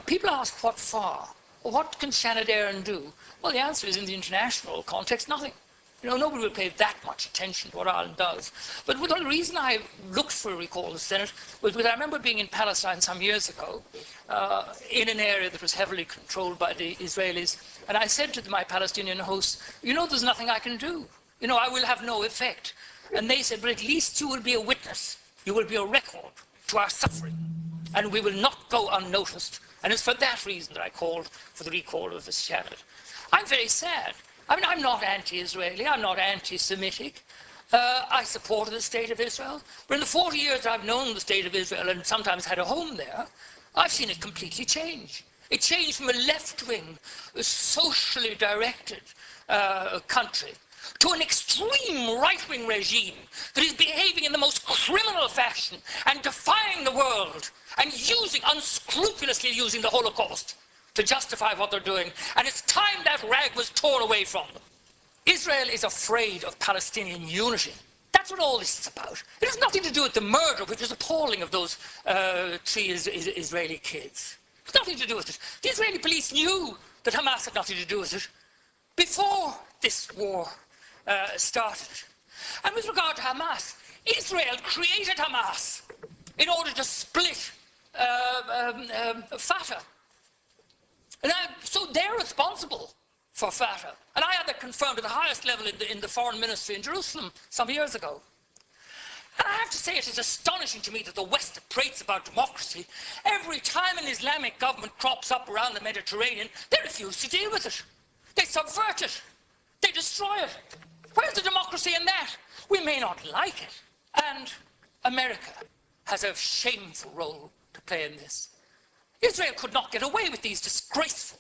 People ask what for? Well, what can Sénateur Éireann do? Well, the answer is, in the international context, nothing. You know, nobody will pay that much attention to what Ireland does. But the reason I looked for a recall of the Senate was because I remember being in Palestine some years ago, in an area that was heavily controlled by the Israelis, and I said to my Palestinian hosts, you know, there's nothing I can do. You know, I will have no effect. And they said, but at least you will be a witness. You will be a record to our suffering, and we will not go unnoticed. And it's for that reason that I called for the recall of the Senate. I'm very sad. I mean, I'm not anti-Israeli, I'm not anti-Semitic. I supported the State of Israel. But in the 40 years I've known the State of Israel and sometimes had a home there, I've seen it completely change. It changed from a left-wing, socially directed country to an extreme right-wing regime that is behaving in the most criminal fashion and defying the world and unscrupulously using the Holocaust to justify what they're doing. And it's time that rag was torn away from them. Israel is afraid of Palestinian unity. That's what all this is about. It has nothing to do with the murder, which is appalling, of those 3 Israeli kids. It's nothing to do with it. The Israeli police knew that Hamas had nothing to do with it before this war started. And with regard to Hamas, Israel created Hamas in order to split Fatah. And so they're responsible for Fatah. And I had that confirmed at the highest level in the foreign ministry in Jerusalem some years ago. And I have to say, it is astonishing to me that the West that prates about democracy, every time an Islamic government crops up around the Mediterranean, they refuse to deal with it. They subvert it. They destroy it. Where's the democracy in that? We may not like it. And America has a shameful role to play in this. Israel could not get away with these disgraceful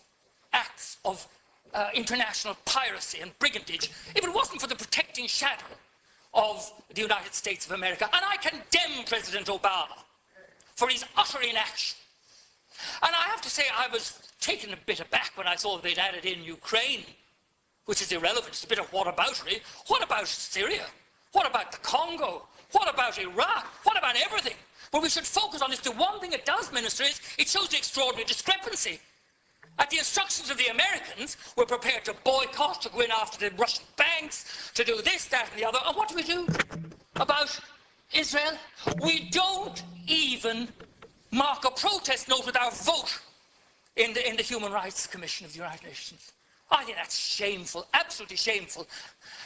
acts of international piracy and brigandage if it wasn't for the protecting shadow of the United States of America. And I condemn President Obama for his utter inaction. And I have to say, I was taken a bit aback when I saw that they'd added in Ukraine, which is irrelevant. It's a bit of whataboutery. What about Syria? What about the Congo? What about Iraq? What about everything? But we should focus on this. The one thing it does, Minister, is it shows the extraordinary discrepancy. At the instructions of the Americans, we're prepared to boycott, to go in after the Russian banks, to do this, that, and the other. And what do about Israel? We don't even mark a protest note with our vote in the Human Rights Commission of the United Nations. I think that's shameful, absolutely shameful.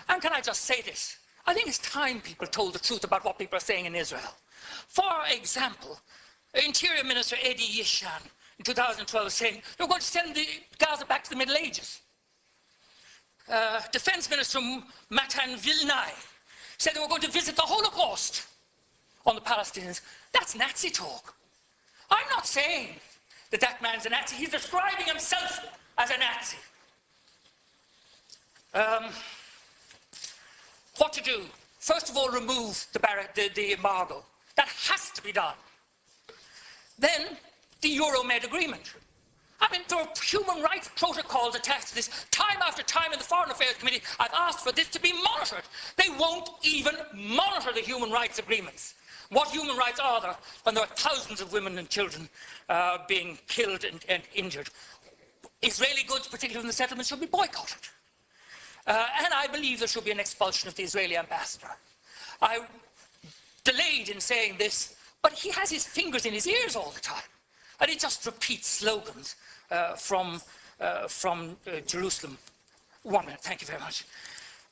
And can I just say this? I think it's time people told the truth about what people are saying in Israel. For example, Interior Minister Eddie Yishan in 2012 was saying they're going to send the Gaza back to the Middle Ages. Defense Minister Matan Vilnai said they were going to visit the Holocaust on the Palestinians. That's Nazi talk. I'm not saying that that man's a Nazi. He's describing himself as a Nazi. What to do? First of all, remove the embargo. That has to be done. Then, the Euromed agreement. I mean, there are human rights protocols attached to this. Time after time in the Foreign Affairs Committee, I've asked for this to be monitored. They won't even monitor the human rights agreements. What human rights are there when there are thousands of women and children being killed and injured? Israeli goods, particularly in the settlements, should be boycotted. And I believe there should be an expulsion of the Israeli ambassador. I delayed in saying this, but he has his fingers in his ears all the time. And he just repeats slogans from Jerusalem. 1 minute, thank you very much.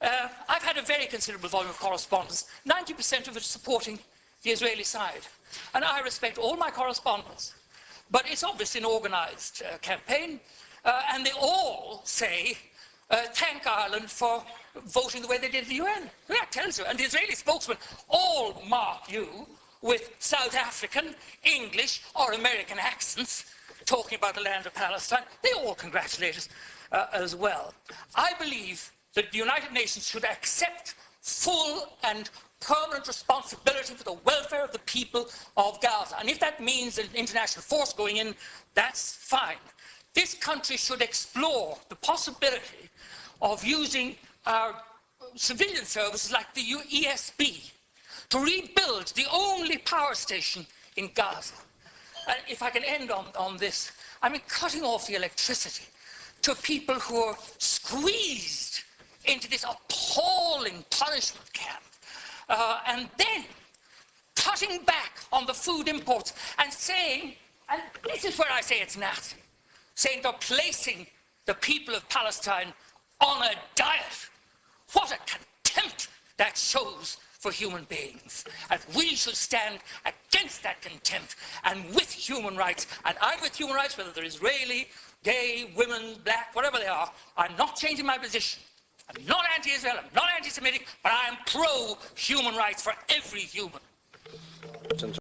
I've had a very considerable volume of correspondence, 90% of it supporting the Israeli side. And I respect all my correspondence. But it's obviously an organized campaign, and they all say, thank Ireland for voting the way they did at the UN. That tells you. And the Israeli spokesmen all mark you with South African, English, or American accents, talking about the land of Palestine. They all congratulate us as well. I believe that the United Nations should accept full and permanent responsibility for the welfare of the people of Gaza. And if that means an international force going in, that's fine. This country should explore the possibility of using our civilian services like the ESB to rebuild the only power station in Gaza. if I can end on this, I mean, cutting off the electricity to people who are squeezed into this appalling punishment camp, and then cutting back on the food imports and saying, and this is where I say it's nasty, saying they're placing the people of Palestine on a diet. What a contempt that shows for human beings. And we should stand against that contempt and with human rights. And I'm with human rights, whether they're Israeli, gay, women, black, whatever they are. I'm not changing my position. I'm not anti-Israel, I'm not anti-Semitic, but I am pro-human rights for every human.